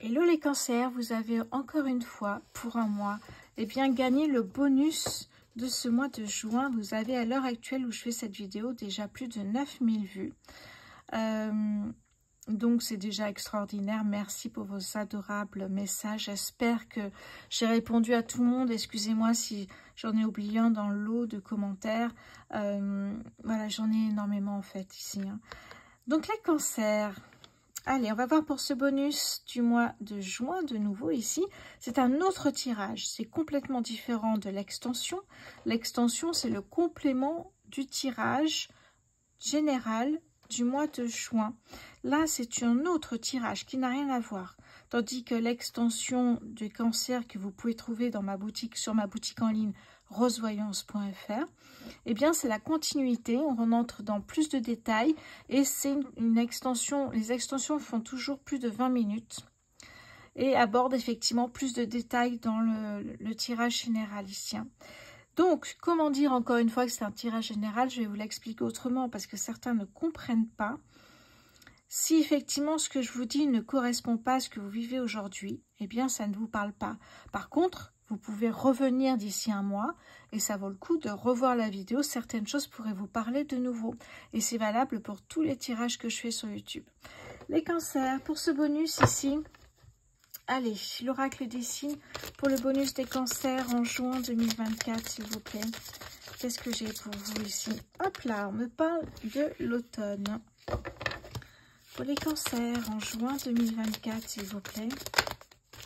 Hello les cancers, vous avez encore une fois pour un mois gagné le bonus de ce mois de juin. Vous avez à l'heure actuelle où je fais cette vidéo déjà plus de 9000 vues. Donc c'est déjà extraordinaire. Merci pour vos adorables messages. J'espère que j'ai répondu à tout le monde. Excusez-moi si j'en ai oublié un dans le lot de commentaires. Voilà, j'en ai énormément en fait ici. Donc les cancers... Allez, on va voir pour ce bonus du mois de juin de nouveau ici. C'est un autre tirage. C'est complètement différent de l'extension. L'extension, c'est le complément du tirage général du mois de juin. Là, c'est un autre tirage qui n'a rien à voir. Tandis que l'extension du cancer que vous pouvez trouver dans ma boutique, sur ma boutique en ligne, rosevoyance.fr, eh bien c'est la continuité, on rentre dans plus de détails et c'est une extension, les extensions font toujours plus de 20 minutes et abordent effectivement plus de détails dans le tirage général ici. Donc, comment dire encore une fois que c'est un tirage général? Je vais vous l'expliquer autrement parce que certains ne comprennent pas. Si effectivement ce que je vous dis ne correspond pas à ce que vous vivez aujourd'hui, eh bien ça ne vous parle pas. Par contre, vous pouvez revenir d'ici un mois et ça vaut le coup de revoir la vidéo. Certaines choses pourraient vous parler de nouveau. Et c'est valable pour tous les tirages que je fais sur YouTube. Les cancers, pour ce bonus ici, allez, l'oracle des signes pour le bonus des cancers en juin 2024, s'il vous plaît. Qu'est-ce que j'ai pour vous ici? Hop là, on me parle de l'automne. Pour les cancers en juin 2024, s'il vous plaît.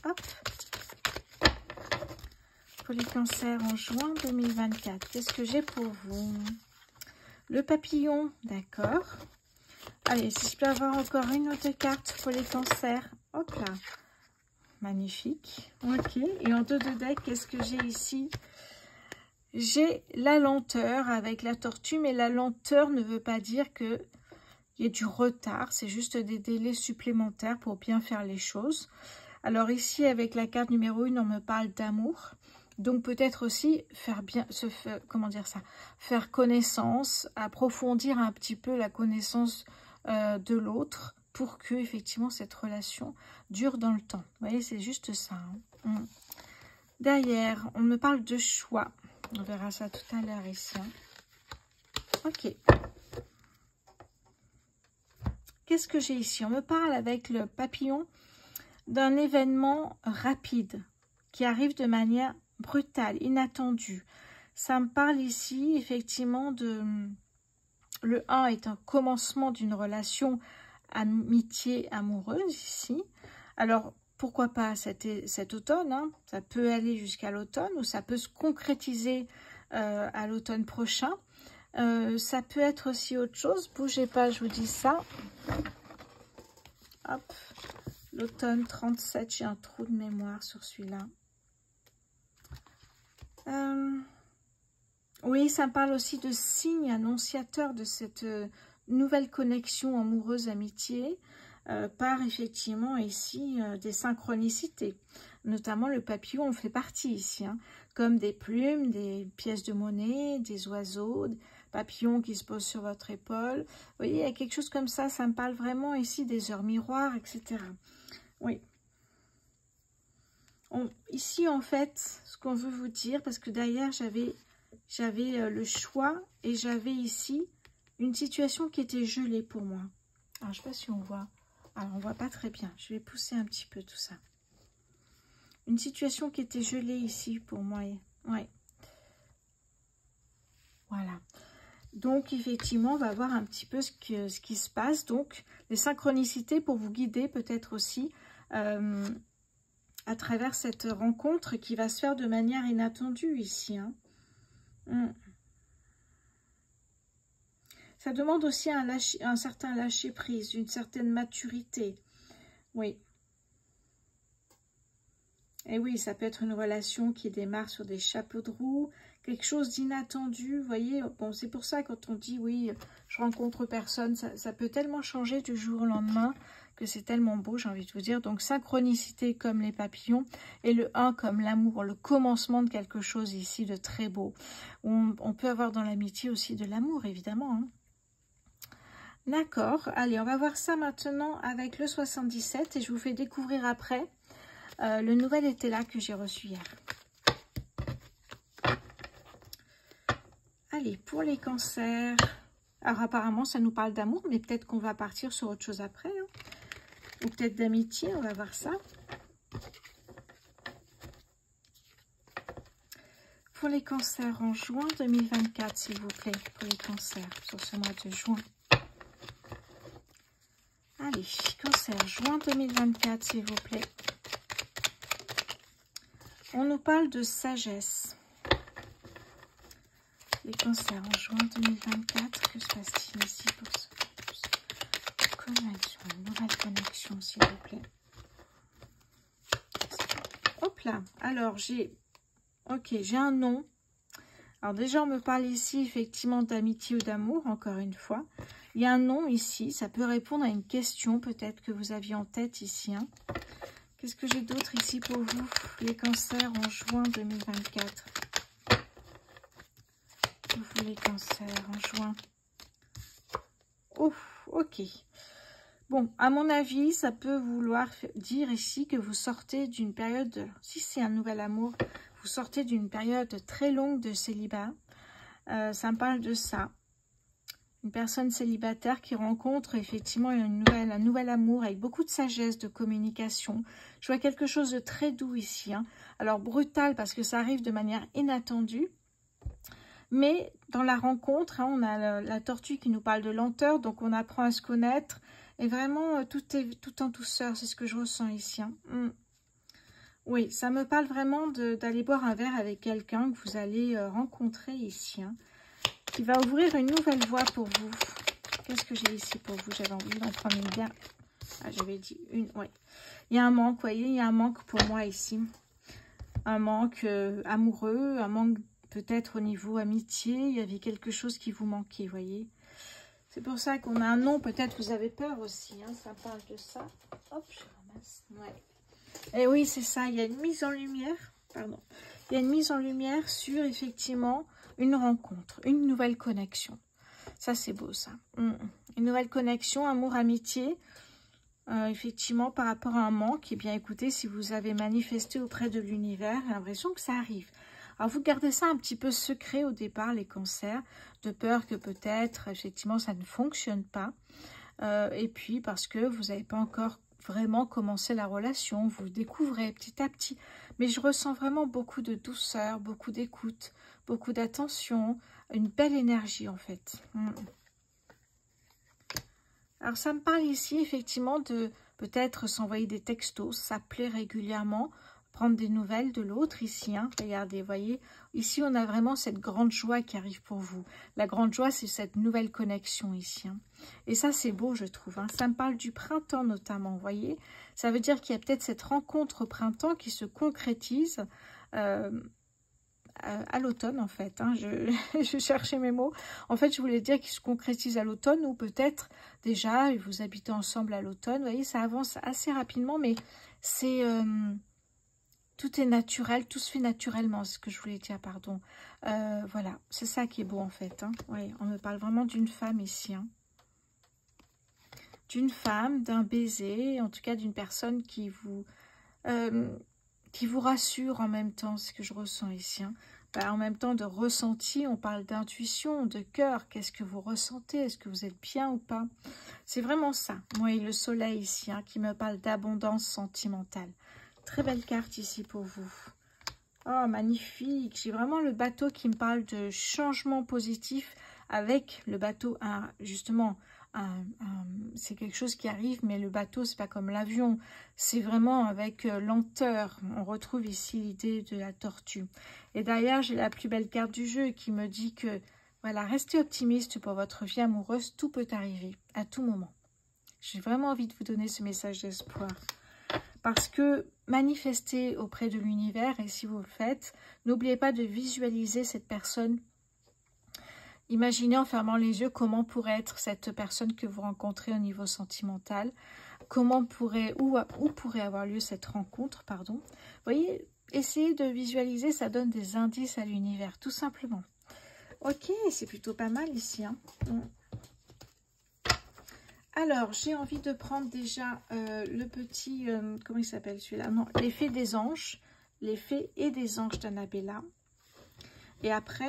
Hop. Pour les cancers en juin 2024, qu'est-ce que j'ai pour vous? Le papillon, d'accord. Allez, si je peux avoir encore une autre carte pour les cancers. Hop là. Magnifique. Ok. Et en dos de deck, qu'est-ce que j'ai ici? J'ai la lenteur avec la tortue, mais la lenteur ne veut pas dire que il y a du retard. C'est juste des délais supplémentaires pour bien faire les choses. Alors ici, avec la carte numéro 1, on me parle d'amour. Donc peut-être aussi faire connaissance, approfondir un petit peu la connaissance de l'autre pour que effectivement cette relation dure dans le temps. Vous voyez, c'est juste ça. Derrière, on me parle de choix. On verra ça tout à l'heure ici. Ok. Qu'est-ce que j'ai ici? On me parle avec le papillon d'un événement rapide qui arrive de manière brutale, inattendue. Ça me parle ici effectivement de... Le 1 est un commencement d'une relation amitié amoureuse ici. Alors, pourquoi pas cet automne, hein? Ça peut aller jusqu'à l'automne ou ça peut se concrétiser à l'automne prochain. Ça peut être aussi autre chose. Bougez pas, je vous dis ça. Hop. L'automne 37, j'ai un trou de mémoire sur celui-là. Oui, ça me parle aussi de signes annonciateurs de cette nouvelle connexion amoureuse, amitié, par effectivement ici des synchronicités. Notamment le papillon en fait partie ici, hein, comme des plumes, des pièces de monnaie, des oiseaux, papillons qui se posent sur votre épaule. Vous voyez, il y a quelque chose comme ça, ça me parle vraiment ici des heures miroirs, etc. Oui. Ici, en fait, ce qu'on veut vous dire, parce que derrière, j'avais le choix et j'avais ici une situation qui était gelée pour moi. Alors, je ne sais pas si on voit. Alors, on ne voit pas très bien. Je vais pousser un petit peu tout ça. Une situation qui était gelée ici pour moi. Ouais. Voilà. Donc, effectivement, on va voir un petit peu ce qui se passe. Donc, les synchronicités pour vous guider peut-être aussi à travers cette rencontre qui va se faire de manière inattendue ici. Hein. Ça demande aussi un certain lâcher-prise, une certaine maturité. Oui. Et oui, ça peut être une relation qui démarre sur des chapeaux de roue, quelque chose d'inattendu, vous voyez. Bon, c'est pour ça quand on dit, oui, je rencontre personne, ça peut tellement changer du jour au lendemain que c'est tellement beau, j'ai envie de vous dire. Donc, synchronicité comme les papillons et le 1 comme l'amour, le commencement de quelque chose ici de très beau. On peut avoir dans l'amitié aussi de l'amour, évidemment. Hein. D'accord. Allez, on va voir ça maintenant avec le 77 et je vous fais découvrir après le nouvel été là que j'ai reçu hier. Allez, pour les cancers. Alors apparemment, ça nous parle d'amour, mais peut-être qu'on va partir sur autre chose après. Hein. Ou peut-être d'amitié, on va voir ça. Pour les cancers en juin 2024, s'il vous plaît. Pour les cancers, sur ce mois de juin. Allez, cancer, juin 2024, s'il vous plaît. On nous parle de sagesse. Les cancers en juin 2024, que se passe-t-il ici pour ce connexion, une nouvelle connexion, s'il vous plaît. Hop là, alors j'ai un nom. Alors déjà, on me parle ici effectivement d'amitié ou d'amour, encore une fois. Il y a un nom ici, ça peut répondre à une question peut-être que vous aviez en tête ici. Hein. Qu'est-ce que j'ai d'autre ici pour vous, les cancers en juin 2024? Vous les cancers en juin. Ouf, ok. Bon, à mon avis, ça peut vouloir dire ici que vous sortez d'une période, si c'est un nouvel amour, vous sortez d'une période très longue de célibat. Ça me parle de ça. Une personne célibataire qui rencontre effectivement un nouvel amour avec beaucoup de sagesse, de communication. Je vois quelque chose de très doux ici. Hein. Alors brutal parce que ça arrive de manière inattendue. Mais dans la rencontre, hein, on a la tortue qui nous parle de lenteur, donc on apprend à se connaître. Et vraiment, tout est tout en douceur, c'est ce que je ressens ici. Hein. Oui, ça me parle vraiment d'aller boire un verre avec quelqu'un que vous allez rencontrer ici. Hein, qui va ouvrir une nouvelle voie pour vous. Qu'est-ce que j'ai ici pour vous? J'avais envie d'en prendre une bien. Ah, j'avais dit une, ouais. Il y a un manque, vous voyez, il y a un manque pour moi ici. Un manque amoureux, un manque peut-être au niveau amitié, il y avait quelque chose qui vous manquait, vous voyez. C'est pour ça qu'on a un nom, peut-être vous avez peur aussi, hein, ça parle de ça. Hop, je ramasse, ouais. Et oui, c'est ça, il y a une mise en lumière, pardon. Il y a une mise en lumière sur, effectivement, une rencontre, une nouvelle connexion. Ça, c'est beau, ça. Une nouvelle connexion, amour, amitié, effectivement, par rapport à un manque. Eh bien, écoutez, si vous avez manifesté auprès de l'univers, j'ai l'impression que ça arrive. Alors, vous gardez ça un petit peu secret au départ, les cancers, de peur que peut-être, effectivement, ça ne fonctionne pas. Et puis, parce que vous n'avez pas encore vraiment commencé la relation, vous découvrez petit à petit. Mais je ressens vraiment beaucoup de douceur, beaucoup d'écoute, beaucoup d'attention, une belle énergie, en fait. Alors, ça me parle ici, effectivement, de peut-être s'envoyer des textos, s'appeler régulièrement, prendre des nouvelles de l'autre ici, hein. Regardez, vous voyez, ici on a vraiment cette grande joie qui arrive pour vous. La grande joie, c'est cette nouvelle connexion ici, hein. Et ça, c'est beau, je trouve, hein. Ça me parle du printemps notamment, vous voyez. Ça veut dire qu'il y a peut-être cette rencontre au printemps qui se concrétise à l'automne, en fait, hein. Je cherchais mes mots. En fait, je voulais dire qu'il se concrétise à l'automne ou peut-être déjà, vous habitez ensemble à l'automne. Vous voyez, ça avance assez rapidement, mais c'est... tout est naturel, tout se fait naturellement, c'est ce que je voulais dire, pardon. Voilà, c'est ça qui est beau en fait. Hein. Oui, on me parle vraiment d'une femme ici. Hein. D'une femme, d'un baiser, en tout cas d'une personne qui vous rassure en même temps, c'est ce que je ressens ici. Hein. Bah, en même temps de ressenti, on parle d'intuition, de cœur. Qu'est-ce que vous ressentez? Est-ce que vous êtes bien ou pas? C'est vraiment ça. Moi, le soleil ici, hein, qui me parle d'abondance sentimentale. Très belle carte ici pour vous. Oh, magnifique. J'ai vraiment le bateau qui me parle de changement positif avec le bateau. Justement, c'est quelque chose qui arrive, mais le bateau, c'est pas comme l'avion. C'est vraiment avec lenteur. On retrouve ici l'idée de la tortue. Et derrière, j'ai la plus belle carte du jeu qui me dit que, voilà, restez optimiste pour votre vie amoureuse. Tout peut arriver à tout moment. J'ai vraiment envie de vous donner ce message d'espoir. Parce que manifestez auprès de l'univers, et si vous le faites, n'oubliez pas de visualiser cette personne. Imaginez en fermant les yeux comment pourrait être cette personne que vous rencontrez au niveau sentimental. Où pourrait avoir lieu cette rencontre, pardon. Vous voyez, essayez de visualiser, ça donne des indices à l'univers, tout simplement. Ok, c'est plutôt pas mal ici. Hein. Alors, j'ai envie de prendre déjà le petit, comment il s'appelle celui-là? Non, l'effet des anges. Les fées et des anges d'Annabella. Et après,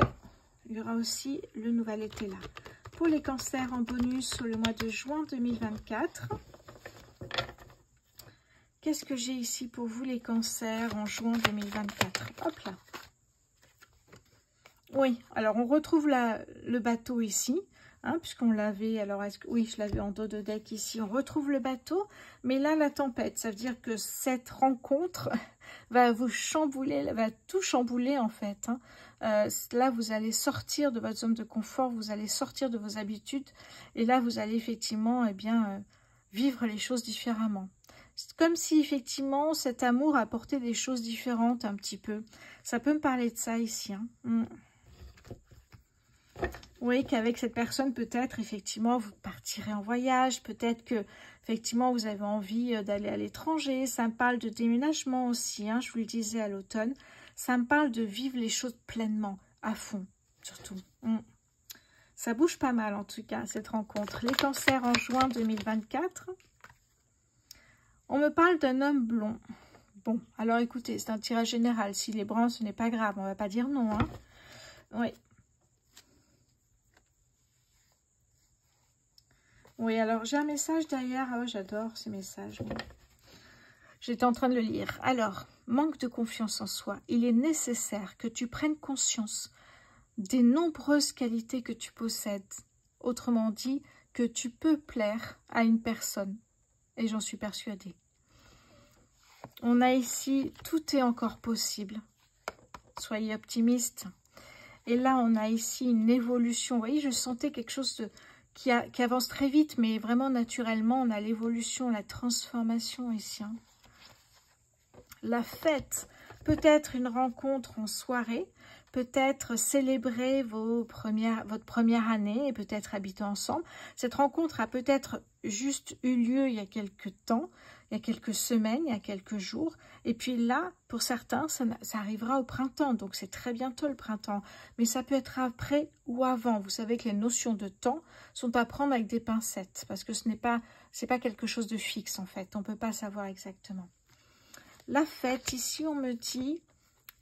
il y aura aussi le nouvel été là. Pour les cancers en bonus sur le mois de juin 2024. Qu'est-ce que j'ai ici pour vous les cancers en juin 2024? Hop là. Oui, alors on retrouve le bateau ici. Hein, puisqu'on l'avait, alors est-ce que oui, je l'avais en dos de deck ici, on retrouve le bateau, mais là la tempête, ça veut dire que cette rencontre va vous chambouler, va tout chambouler en fait. Hein. Là vous allez sortir de votre zone de confort, vous allez sortir de vos habitudes, et là vous allez effectivement vivre les choses différemment. C'est comme si effectivement cet amour apportait des choses différentes un petit peu. Ça peut me parler de ça ici. Hein. Oui, qu'avec cette personne, peut-être, effectivement, vous partirez en voyage. Peut-être que, effectivement, vous avez envie d'aller à l'étranger. Ça me parle de déménagement aussi, hein, je vous le disais à l'automne. Ça me parle de vivre les choses pleinement, à fond, surtout. Ça bouge pas mal, en tout cas, cette rencontre. Les cancers en juin 2024. On me parle d'un homme blond. Bon, alors écoutez, c'est un tirage général. S'il est brun, ce n'est pas grave. On va pas dire non, hein. Oui. Oui, alors j'ai un message derrière. Ah, j'adore ces messages. J'étais en train de le lire. Alors, manque de confiance en soi. Il est nécessaire que tu prennes conscience des nombreuses qualités que tu possèdes. Autrement dit, que tu peux plaire à une personne. Et j'en suis persuadée. On a ici, tout est encore possible. Soyez optimistes. Et là, on a ici une évolution. Vous voyez, je sentais quelque chose de... Qui avance très vite, mais vraiment naturellement, on a l'évolution, la transformation ici. Hein. La fête, peut-être une rencontre en soirée, peut-être célébrer votre première année et peut-être habiter ensemble. Cette rencontre a peut-être juste eu lieu il y a quelques temps, il y a quelques semaines, il y a quelques jours. Et puis là, pour certains, ça arrivera au printemps. Donc, c'est très bientôt le printemps. Mais ça peut être après ou avant. Vous savez que les notions de temps sont à prendre avec des pincettes. Parce que c'est pas quelque chose de fixe, en fait. On ne peut pas savoir exactement. La fête, ici, on me dit...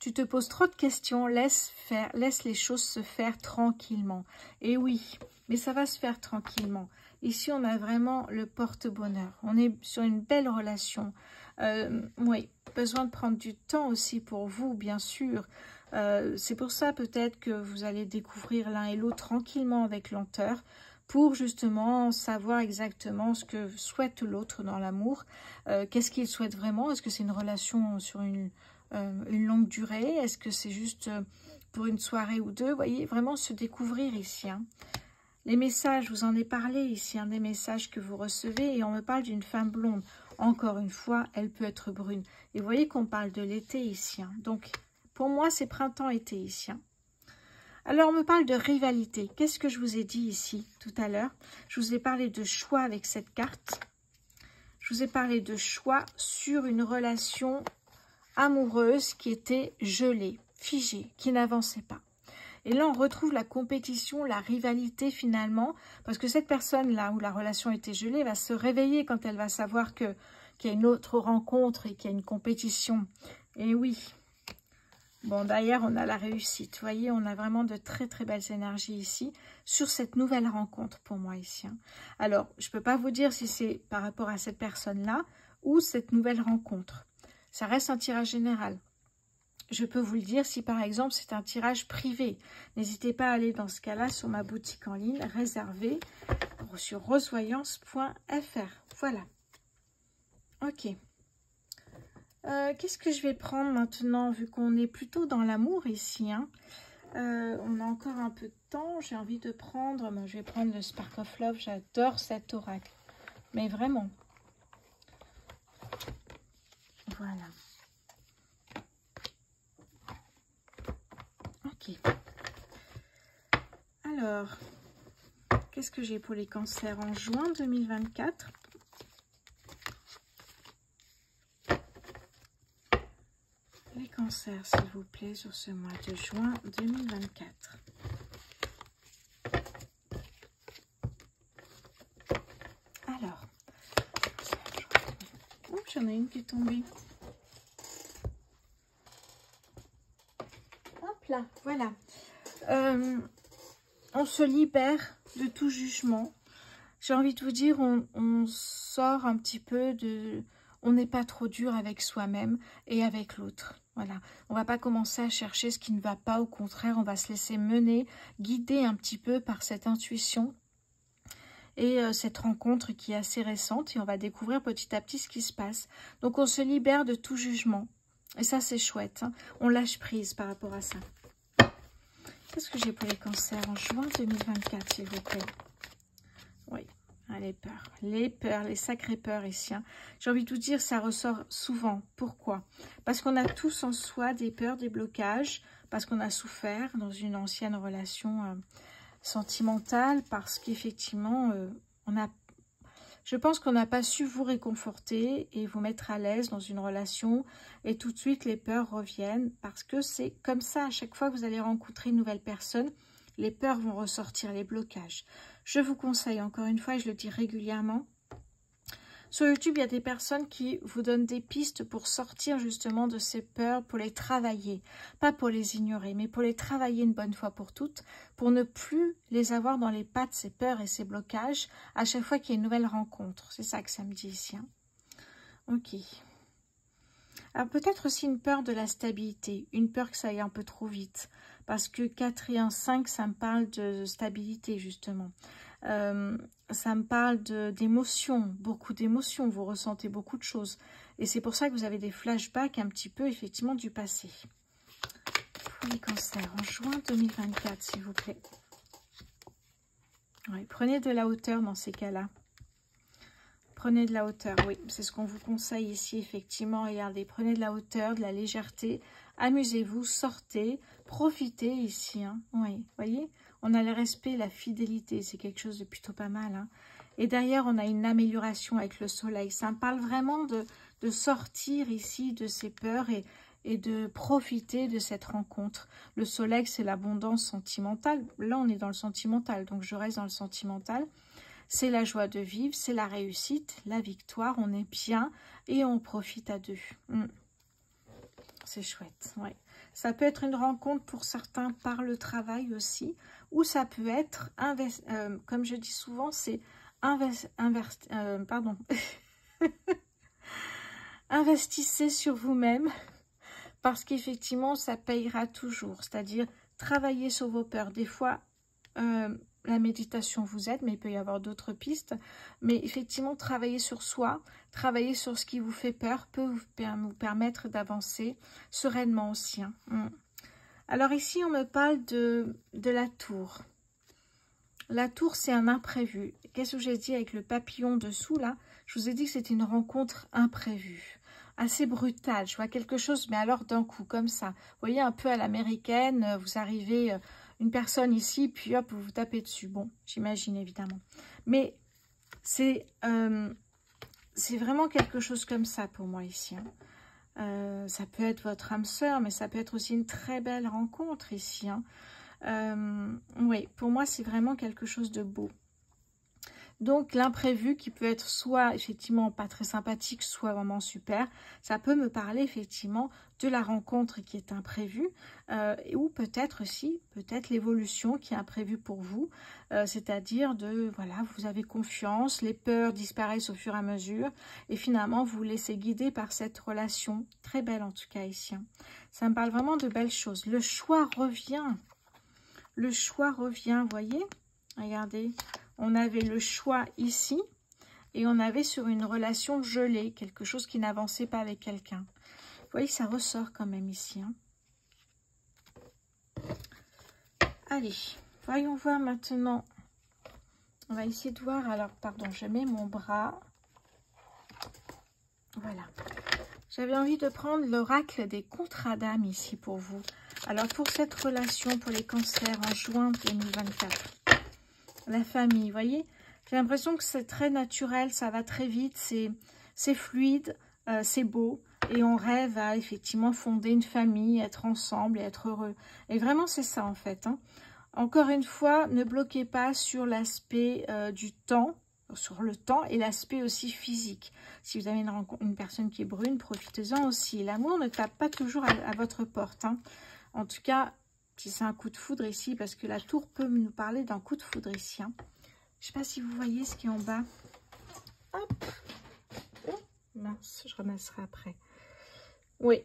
Tu te poses trop de questions, laisse les choses se faire tranquillement. Et oui, mais ça va se faire tranquillement. Ici, on a vraiment le porte-bonheur. On est sur une belle relation. Oui, besoin de prendre du temps aussi pour vous, bien sûr. C'est pour ça peut-être que vous allez découvrir l'un et l'autre tranquillement avec lenteur pour justement savoir exactement ce que souhaite l'autre dans l'amour. Qu'est-ce qu'il souhaite vraiment? Est-ce que c'est une relation sur une longue durée? Est-ce que c'est juste pour une soirée ou deux? Vous voyez, vraiment se découvrir ici. Hein. Les messages, je vous en ai parlé ici, des messages que vous recevez, et on me parle d'une femme blonde. Encore une fois, elle peut être brune. Et vous voyez qu'on parle de l'été ici. Hein. Donc, pour moi, c'est printemps-été ici. Hein. Alors, on me parle de rivalité. Qu'est-ce que je vous ai dit ici tout à l'heure? Je vous ai parlé de choix avec cette carte. Je vous ai parlé de choix sur une relation amoureuse qui était gelée, figée, qui n'avançait pas. Et là, on retrouve la compétition, la rivalité finalement, parce que cette personne-là, où la relation était gelée, va se réveiller quand elle va savoir qu'il y a une autre rencontre et qu'il y a une compétition. Et oui. Bon, d'ailleurs, on a la réussite. Vous voyez, on a vraiment de très, très belles énergies ici sur cette nouvelle rencontre pour moi ici. Hein. Alors, je ne peux pas vous dire si c'est par rapport à cette personne-là ou cette nouvelle rencontre. Ça reste un tirage général. Je peux vous le dire si par exemple c'est un tirage privé. N'hésitez pas à aller dans ce cas-là sur ma boutique en ligne réservée sur rosevoyance.fr. Voilà. Ok. Qu'est-ce que je vais prendre maintenant vu qu'on est plutôt dans l'amour ici. Hein. On a encore un peu de temps. J'ai envie de prendre... Bon, je vais prendre le Spark of Love. J'adore cet oracle. Mais vraiment. Voilà. Ok. Alors, qu'est-ce que j'ai pour les cancers en juin 2024? Les cancers, s'il vous plaît, sur ce mois de juin 2024. Alors, j'en ai une qui est tombée. Hop là, voilà. On se libère de tout jugement. J'ai envie de vous dire, on sort un petit peu de... On n'est pas trop dur avec soi-même et avec l'autre. Voilà, on va pas commencer à chercher ce qui ne va pas. Au contraire, on va se laisser mener, guider un petit peu par cette intuition et cette rencontre qui est assez récente. Et on va découvrir petit à petit ce qui se passe. Donc, on se libère de tout jugement. Et ça, c'est chouette, hein. On lâche prise par rapport à ça. Qu'est-ce que j'ai pour les cancers en juin 2024, s'il vous plaît? Oui, ah, les peurs, les sacrées peurs ici, hein. J'ai envie de vous dire, ça ressort souvent. Pourquoi? Parce qu'on a tous en soi des peurs, des blocages, parce qu'on a souffert dans une ancienne relation sentimentale, parce qu'effectivement, je pense qu'on n'a pas su vous réconforter et vous mettre à l'aise dans une relation, et tout de suite les peurs reviennent, parce que c'est comme ça, à chaque fois que vous allez rencontrer une nouvelle personne, les peurs vont ressortir, les blocages. Je vous conseille, encore une fois, et je le dis régulièrement, sur YouTube, il y a des personnes qui vous donnent des pistes pour sortir justement de ces peurs, pour les travailler. Pas pour les ignorer, mais pour les travailler une bonne fois pour toutes, pour ne plus les avoir dans les pattes, ces peurs et ces blocages, à chaque fois qu'il y a une nouvelle rencontre. C'est ça que ça me dit ici, hein. Ok. Alors peut-être aussi une peur de la stabilité, une peur que ça aille un peu trop vite. Parce que 4 et 1, 5, ça me parle de stabilité justement. Ça me parle d'émotions, beaucoup d'émotions, vous ressentez beaucoup de choses. Et c'est pour ça que vous avez des flashbacks un petit peu, effectivement, du passé. Pour les cancers, en juin 2024, s'il vous plaît. Ouais, prenez de la hauteur dans ces cas-là. Prenez de la hauteur, oui, c'est ce qu'on vous conseille ici, effectivement. Regardez, prenez de la hauteur, de la légèreté, amusez-vous, sortez, profitez ici, hein. Oui, voyez, on a le respect, la fidélité, c'est quelque chose de plutôt pas mal, hein. Et derrière, on a une amélioration avec le soleil. Ça me parle vraiment de sortir ici de ces peurs et de profiter de cette rencontre. Le soleil, c'est l'abondance sentimentale. Là, on est dans le sentimental, donc je reste dans le sentimental. C'est la joie de vivre, c'est la réussite, la victoire, on est bien et on profite à deux. C'est chouette, ouais. Ça peut être une rencontre pour certains par le travail aussi, ou ça peut être, comme je dis souvent, c'est investissez sur vous-même, parce qu'effectivement, ça payera toujours. C'est-à-dire, travailler sur vos peurs. Des fois, la méditation vous aide, mais il peut y avoir d'autres pistes. Mais effectivement, travailler sur soi, travailler sur ce qui vous fait peur peut vous permettre d'avancer sereinement aussi, hein. Alors ici, on me parle de la tour. La tour, c'est un imprévu. Qu'est-ce que j'ai dit avec le papillon dessous, là? Je vous ai dit que c'était une rencontre imprévue, assez brutale. Je vois quelque chose, mais alors d'un coup, comme ça. Vous voyez, un peu à l'américaine, vous arrivez... une personne ici, puis hop, vous vous tapez dessus. Bon, j'imagine évidemment. Mais c'est vraiment quelque chose comme ça pour moi ici, hein. Ça peut être votre âme sœur, mais ça peut être aussi une très belle rencontre ici, hein. Oui, pour moi, c'est vraiment quelque chose de beau. Donc, l'imprévu qui peut être soit effectivement pas très sympathique, soit vraiment super, ça peut me parler effectivement de la rencontre qui est imprévue, ou peut-être aussi, peut-être l'évolution qui est imprévue pour vous, c'est-à-dire de, voilà, vous avez confiance, les peurs disparaissent au fur et à mesure, et finalement, vous vous laissez guider par cette relation, très belle en tout cas ici, hein. Ça me parle vraiment de belles choses. Le choix revient, vous voyez, regardez. On avait le choix ici et on avait sur une relation gelée, quelque chose qui n'avançait pas avec quelqu'un. Vous voyez, ça ressort quand même ici, hein. Allez, voyons voir maintenant. On va essayer de voir. Alors, pardon, je mets mon bras. Voilà. J'avais envie de prendre l'oracle des contrats d'âme ici pour vous. Alors, pour cette relation, pour les cancers en juin 2024. La famille, vous voyez, j'ai l'impression que c'est très naturel, ça va très vite, c'est fluide, c'est beau. Et on rêve à effectivement fonder une famille, être ensemble et être heureux. Et vraiment, c'est ça en fait, hein. Encore une fois, ne bloquez pas sur l'aspect du temps. sur le temps et l'aspect aussi physique. Si vous avez une personne qui est brune, profitez-en aussi. L'amour ne tape pas toujours à votre porte, hein. En tout cas, si c'est un coup de foudre ici, parce que la tour peut nous parler d'un coup de foudre ici, hein. Je ne sais pas si vous voyez ce qui est en bas. Hop. Oh, mince, je ramasserai après. Oui,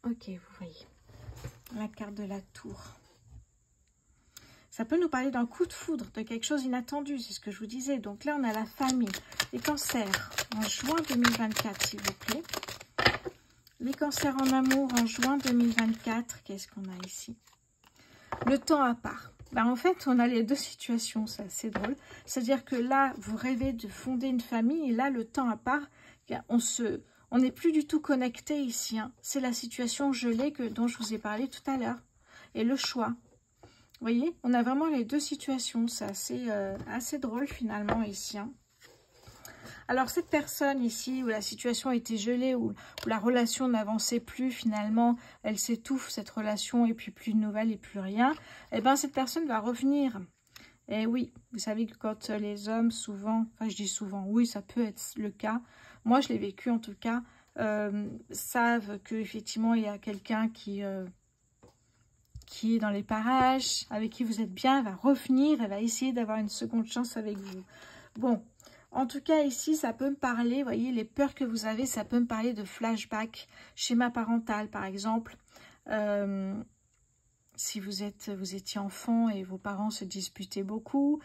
ok, vous voyez. La carte de la tour. Ça peut nous parler d'un coup de foudre, de quelque chose d'inattendu, c'est ce que je vous disais. Donc là, on a la famille, les cancers en juin 2024, s'il vous plaît. Les cancers en amour en juin 2024, qu'est-ce qu'on a ici? Le temps à part. Ben, en fait, on a les deux situations, c'est assez drôle. C'est-à-dire que là, vous rêvez de fonder une famille, et là, le temps à part, on n'est plus du tout connecté ici, hein. C'est la situation gelée dont je vous ai parlé tout à l'heure. Et le choix. Vous voyez, on a vraiment les deux situations. C'est assez drôle finalement ici, hein. Alors cette personne ici, où la situation était gelée, où la relation n'avançait plus finalement, elle s'étouffe cette relation et puis plus de nouvelles et plus rien, et bien cette personne va revenir. Et oui, vous savez que quand les hommes souvent, enfin je dis souvent, oui ça peut être le cas, moi je l'ai vécu en tout cas, savent qu'effectivement il y a quelqu'un qui est dans les parages, avec qui vous êtes bien, elle va revenir, elle va essayer d'avoir une seconde chance avec vous. Bon, en tout cas ici, ça peut me parler, vous voyez, les peurs que vous avez, ça peut me parler de flashback, schéma parental par exemple. Si vous étiez enfant et vos parents se disputaient beaucoup,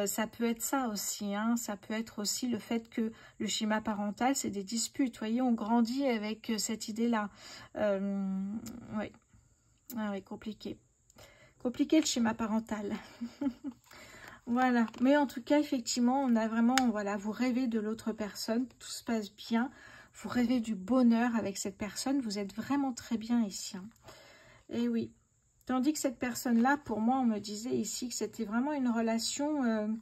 ça peut être ça aussi, hein. Ça peut être aussi le fait que le schéma parental, c'est des disputes. Vous voyez, on grandit avec cette idée-là. Oui. Ah oui, compliqué. Compliqué le schéma parental. Voilà. Mais en tout cas, effectivement, on a vraiment, voilà, vous rêvez de l'autre personne, tout se passe bien. Vous rêvez du bonheur avec cette personne, vous êtes vraiment très bien ici, hein. Et oui. Tandis que cette personne-là, pour moi, on me disait ici que c'était vraiment une relation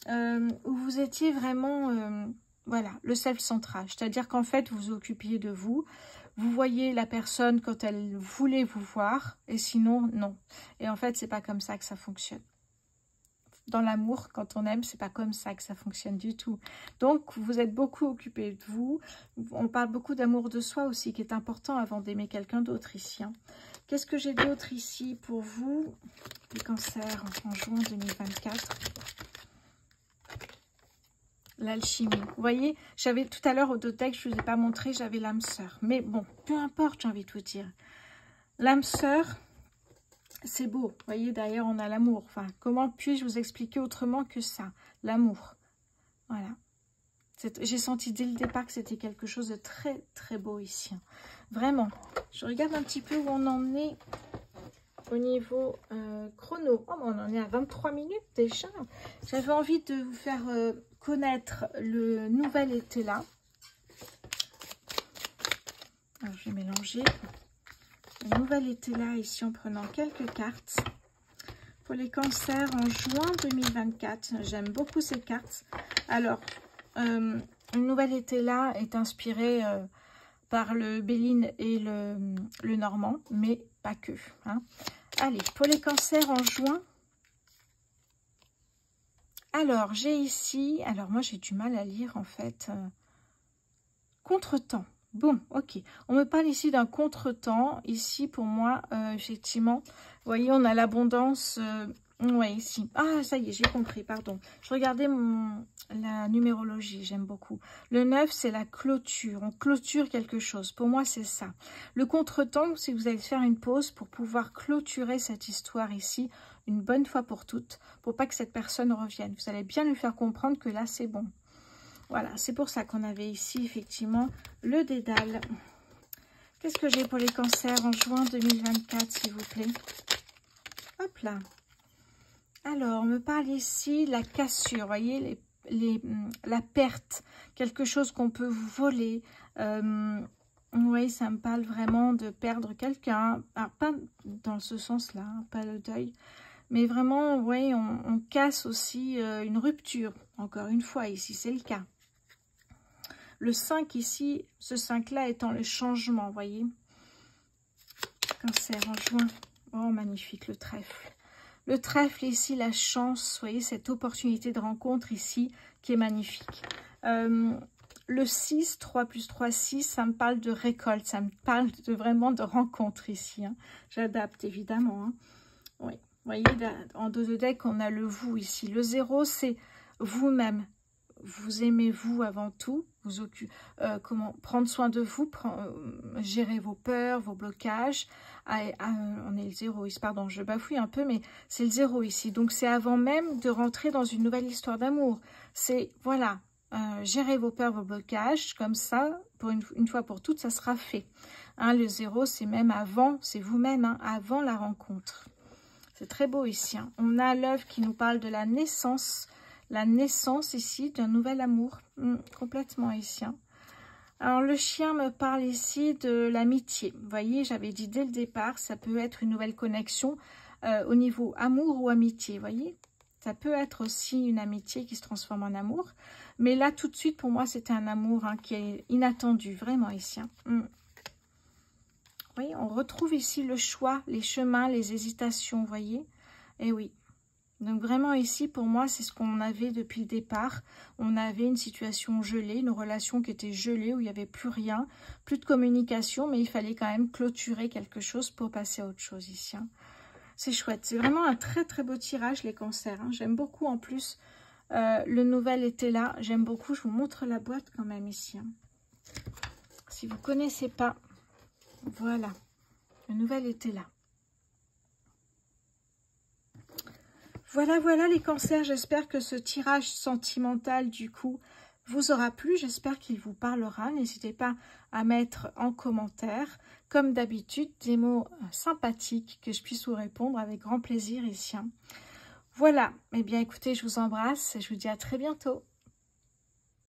où vous étiez vraiment, voilà, le self-centrage. C'est-à-dire qu'en fait, vous vous occupiez de vous. Vous voyez la personne quand elle voulait vous voir, et sinon, non. Et en fait, c'est pas comme ça que ça fonctionne. Dans l'amour, quand on aime, c'est pas comme ça que ça fonctionne du tout. Donc, vous êtes beaucoup occupé de vous. On parle beaucoup d'amour de soi aussi, qui est important avant d'aimer quelqu'un d'autre ici, hein. Qu'est-ce que j'ai d'autre ici pour vous? Les cancers en juin 2024. L'alchimie. Vous voyez, j'avais tout à l'heure au deck, je ne vous ai pas montré, j'avais l'âme sœur. Mais bon, peu importe, j'ai envie de vous dire. L'âme sœur, c'est beau. Vous voyez, derrière, on a l'amour. Enfin, comment puis-je vous expliquer autrement que ça? L'amour. Voilà. J'ai senti dès le départ que c'était quelque chose de très, très beau ici. Vraiment. Je regarde un petit peu où on en est au niveau chrono. Oh, on en est à 23 minutes déjà. J'avais envie de vous faire connaître le nouvel été là. Alors, je vais mélanger. Le nouvel été là, ici, en prenant quelques cartes. Pour les cancers en juin 2024. J'aime beaucoup ces cartes. Alors, le nouvel été là est inspiré par le Béline et le Normand, mais pas que, hein. Allez, pour les cancers en juin. Alors, j'ai ici... Alors, moi, j'ai du mal à lire, en fait. Contretemps. Bon, ok. On me parle ici d'un contretemps. Ici, pour moi, effectivement, vous voyez, on a l'abondance... ouais, ici. Ah, ça y est, j'ai compris, pardon. Je regardais la numérologie, j'aime beaucoup. Le 9, c'est la clôture. On clôture quelque chose. Pour moi, c'est ça. Le contretemps, c'est que vous allez faire une pause pour pouvoir clôturer cette histoire ici, une bonne fois pour toutes, pour pas que cette personne revienne. Vous allez bien lui faire comprendre que là, c'est bon. Voilà, c'est pour ça qu'on avait ici, effectivement, le dédale. Qu'est-ce que j'ai pour les cancers en juin 2024, s'il vous plaît? Hop là. Alors, on me parle ici de la cassure, vous voyez, la perte, quelque chose qu'on peut vous voler. Oui, ça me parle vraiment de perdre quelqu'un. Alors, pas dans ce sens-là, hein, pas le deuil. Mais vraiment, oui, on casse aussi une rupture. Encore une fois, ici, c'est le cas. Le 5 ici, ce 5-là étant le changement, vous voyez. Cancer en juin. Oh, magnifique, le trèfle. Le trèfle ici, la chance, vous voyez, cette opportunité de rencontre ici qui est magnifique. Le 6, 3 plus 3, 6, ça me parle de récolte, ça me parle vraiment de rencontre ici. Hein. J'adapte évidemment. Hein. Oui, vous voyez, là, en dos de deck, on a le vous ici. Le 0, c'est vous-même. Vous aimez vous avant tout. Comment prendre soin de vous, gérer vos peurs, vos blocages. On est le 0 ici, pardon, je bafouille un peu, mais c'est le 0 ici. Donc, c'est avant même de rentrer dans une nouvelle histoire d'amour. C'est, voilà, gérez vos peurs, vos blocages, comme ça, pour une fois pour toutes, ça sera fait. Hein, le 0, c'est même avant, c'est vous-même, hein, avant la rencontre. C'est très beau ici. Hein. On a l'œuvre qui nous parle de la naissance ici d'un nouvel amour, complètement ici. Hein. Alors, le chien me parle ici de l'amitié. Vous voyez, j'avais dit dès le départ, ça peut être une nouvelle connexion au niveau amour ou amitié, vous voyez. Ça peut être aussi une amitié qui se transforme en amour. Mais là, tout de suite, pour moi, c'était un amour hein, qui est inattendu, vraiment ici. Hein. Vous voyez, on retrouve ici le choix, les chemins, les hésitations, vous voyez. Et oui. Donc vraiment ici, pour moi, c'est ce qu'on avait depuis le départ. On avait une situation gelée, une relation qui était gelée, où il n'y avait plus rien, plus de communication, mais il fallait quand même clôturer quelque chose pour passer à autre chose ici. Hein. C'est chouette. C'est vraiment un très très beau tirage, les cancers. Hein. J'aime beaucoup en plus. Le nouvel était là. J'aime beaucoup. Je vous montre la boîte quand même ici. Hein. Si vous ne connaissez pas, voilà. Le nouvel était là. Voilà, voilà les cancers. J'espère que ce tirage sentimental, du coup, vous aura plu. J'espère qu'il vous parlera. N'hésitez pas à mettre en commentaire, comme d'habitude, des mots sympathiques que je puisse vous répondre avec grand plaisir ici. Voilà. Eh bien, écoutez, je vous embrasse et je vous dis à très bientôt.